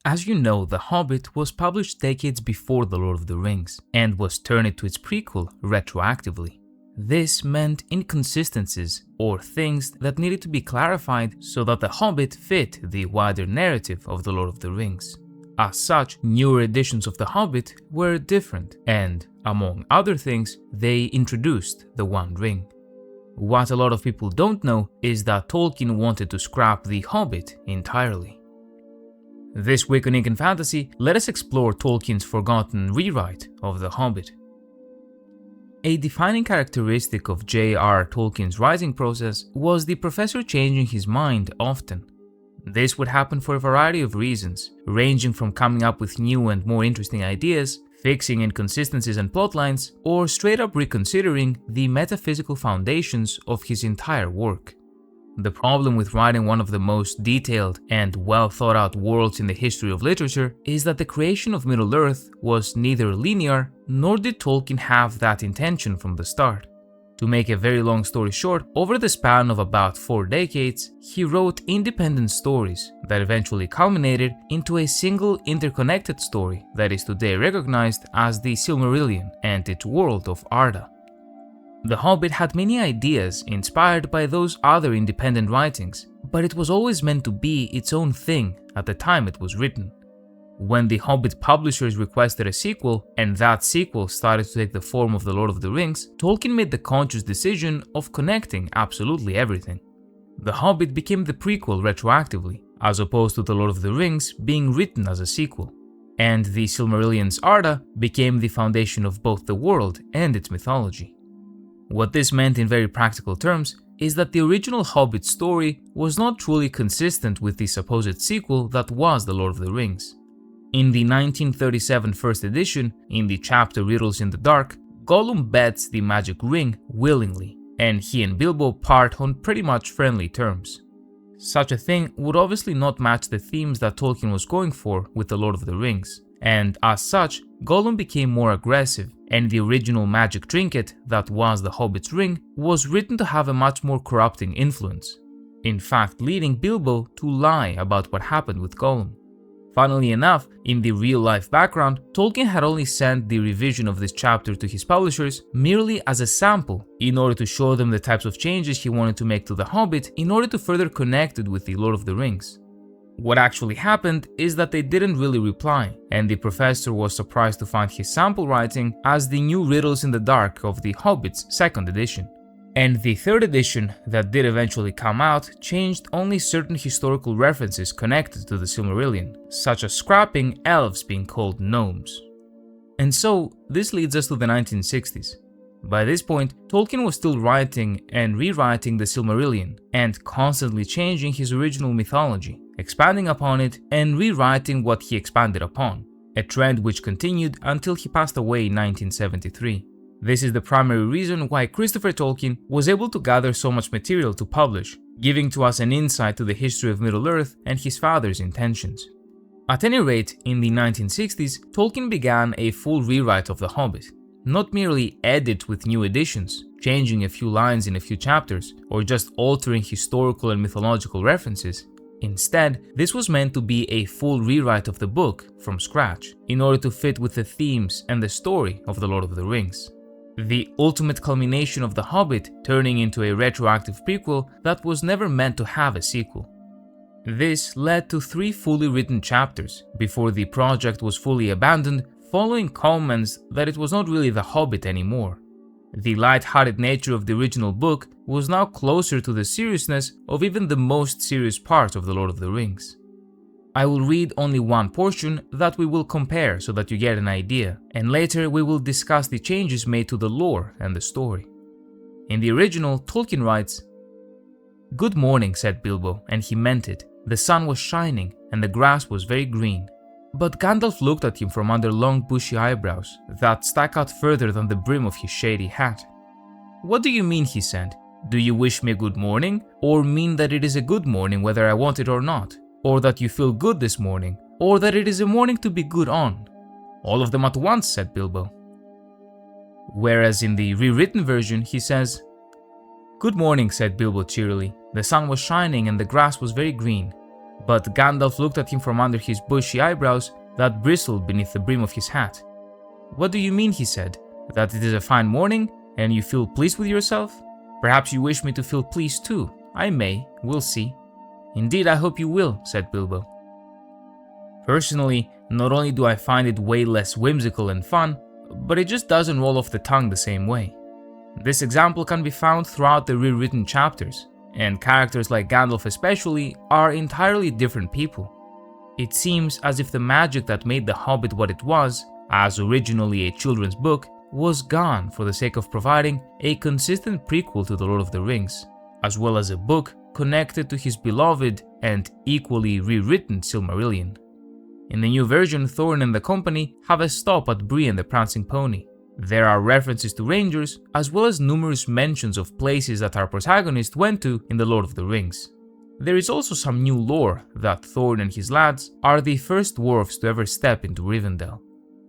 As you know, The Hobbit was published decades before The Lord of the Rings and was turned into its prequel retroactively. This meant inconsistencies or things that needed to be clarified so that The Hobbit fit the wider narrative of The Lord of the Rings. As such, newer editions of The Hobbit were different and, among other things, they introduced the One Ring. What a lot of people don't know is that Tolkien wanted to scrap The Hobbit entirely. This week on Ink and Fantasy, let us explore Tolkien's forgotten rewrite of The Hobbit. A defining characteristic of J.R. Tolkien's writing process was the professor changing his mind often. This would happen for a variety of reasons, ranging from coming up with new and more interesting ideas, fixing inconsistencies and plotlines, or straight up reconsidering the metaphysical foundations of his entire work. The problem with writing one of the most detailed and well thought out worlds in the history of literature is that the creation of Middle-earth was neither linear, nor did Tolkien have that intention from the start. To make a very long story short, over the span of about 4 decades, he wrote independent stories that eventually culminated into a single interconnected story that is today recognized as the Silmarillion and its world of Arda. The Hobbit had many ideas inspired by those other independent writings, but it was always meant to be its own thing at the time it was written. When the Hobbit publishers requested a sequel, and that sequel started to take the form of The Lord of the Rings, Tolkien made the conscious decision of connecting absolutely everything. The Hobbit became the prequel retroactively, as opposed to The Lord of the Rings being written as a sequel, and the Silmarillion's Arda became the foundation of both the world and its mythology. What this meant in very practical terms is that the original Hobbit story was not truly consistent with the supposed sequel that was The Lord of the Rings. In the 1937 first edition, in the chapter Riddles in the Dark, Gollum bets the magic ring willingly, and he and Bilbo part on pretty much friendly terms. Such a thing would obviously not match the themes that Tolkien was going for with The Lord of the Rings, and as such, Gollum became more aggressive, and the original magic trinket that was the Hobbit's ring was written to have a much more corrupting influence, in fact leading Bilbo to lie about what happened with Gollum. Funnily enough, in the real-life background, Tolkien had only sent the revision of this chapter to his publishers merely as a sample in order to show them the types of changes he wanted to make to The Hobbit in order to further connect it with The Lord of the Rings. What actually happened is that they didn't really reply, and the professor was surprised to find his sample writing as the new Riddles in the Dark of The Hobbit's second edition. And the third edition that did eventually come out changed only certain historical references connected to the Silmarillion, such as scrapping elves being called gnomes. And so, this leads us to the 1960s. By this point, Tolkien was still writing and rewriting the Silmarillion, and constantly changing his original mythology, expanding upon it and rewriting what he expanded upon, a trend which continued until he passed away in 1973. This is the primary reason why Christopher Tolkien was able to gather so much material to publish, giving to us an insight to the history of Middle-earth and his father's intentions. At any rate, in the 1960s, Tolkien began a full rewrite of The Hobbit. Not merely edit with new additions, changing a few lines in a few chapters, or just altering historical and mythological references. Instead, this was meant to be a full rewrite of the book from scratch, in order to fit with the themes and the story of The Lord of the Rings. The ultimate culmination of The Hobbit turning into a retroactive prequel that was never meant to have a sequel. This led to 3 fully written chapters before the project was fully abandoned following comments that it was not really The Hobbit anymore. The light-hearted nature of the original book was now closer to the seriousness of even the most serious parts of The Lord of the Rings. I will read only one portion that we will compare so that you get an idea, and later we will discuss the changes made to the lore and the story. In the original, Tolkien writes, "Good morning," said Bilbo, and he meant it. The sun was shining, and the grass was very green. But Gandalf looked at him from under long bushy eyebrows that stuck out further than the brim of his shady hat. "What do you mean?" he said. "Do you wish me a good morning, or mean that it is a good morning whether I want it or not? Or that you feel good this morning, or that it is a morning to be good on?" "All of them at once," said Bilbo. Whereas in the rewritten version he says, "Good morning," said Bilbo cheerily. "The sun was shining and the grass was very green. but Gandalf looked at him from under his bushy eyebrows that bristled beneath the brim of his hat. "What do you mean," he said, "that it is a fine morning and you feel pleased with yourself? Perhaps you wish me to feel pleased too. I may, we'll see." "Indeed, I hope you will," said Bilbo. Personally, not only do I find it way less whimsical and fun, but it just doesn't roll off the tongue the same way. This example can be found throughout the rewritten chapters, and characters like Gandalf especially are entirely different people. It seems as if the magic that made The Hobbit what it was, as originally a children's book, was gone for the sake of providing a consistent prequel to The Lord of the Rings, as well as a book connected to his beloved and equally rewritten Silmarillion. In the new version, Thorin and the company have a stop at Bree and the Prancing Pony. There are references to rangers, as well as numerous mentions of places that our protagonist went to in The Lord of the Rings. There is also some new lore that Thorin and his lads are the first dwarves to ever step into Rivendell.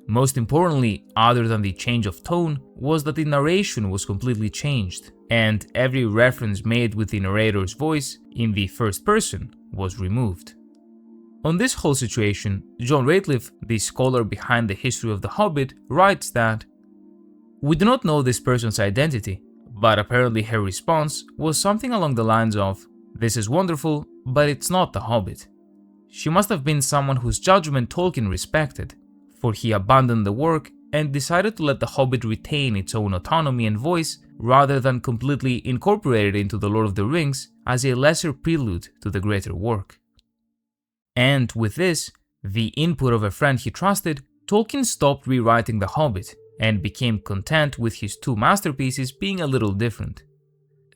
Most importantly, other than the change of tone, was that the narration was completely changed, and every reference made with the narrator's voice in the first person was removed. On this whole situation, John Rateliff, the scholar behind the history of The Hobbit, writes that we do not know this person's identity, but apparently her response was something along the lines of, "This is wonderful, but it's not The Hobbit." She must have been someone whose judgment Tolkien respected, for he abandoned the work and decided to let The Hobbit retain its own autonomy and voice rather than completely incorporate it into The Lord of the Rings as a lesser prelude to the greater work. And with this, the input of a friend he trusted, Tolkien stopped rewriting The Hobbit and became content with his two masterpieces being a little different.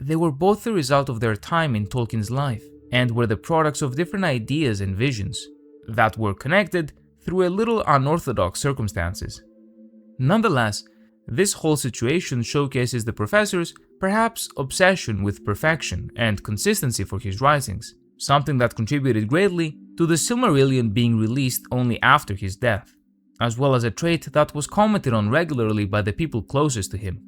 They were both the result of their time in Tolkien's life, and were the products of different ideas and visions that were connected through a little unorthodox circumstances. Nonetheless, this whole situation showcases the professor's perhaps obsession with perfection and consistency for his writings, something that contributed greatly to the Silmarillion being released only after his death, as well as a trait that was commented on regularly by the people closest to him.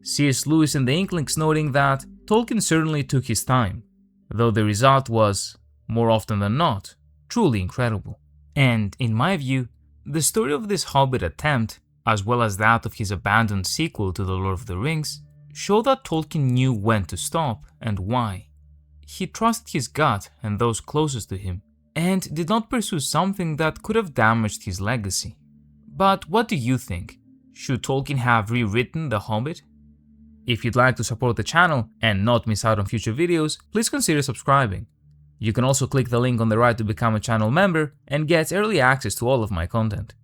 C.S. Lewis and the Inklings noting that Tolkien certainly took his time, though the result was, more often than not, truly incredible. And, in my view, the story of this Hobbit attempt, as well as that of his abandoned sequel to The Lord of the Rings, show that Tolkien knew when to stop and why. He trusted his gut and those closest to him, and did not pursue something that could have damaged his legacy. But what do you think? Should Tolkien have rewritten The Hobbit? If you'd like to support the channel and not miss out on future videos, please consider subscribing. You can also click the link on the right to become a channel member and get early access to all of my content.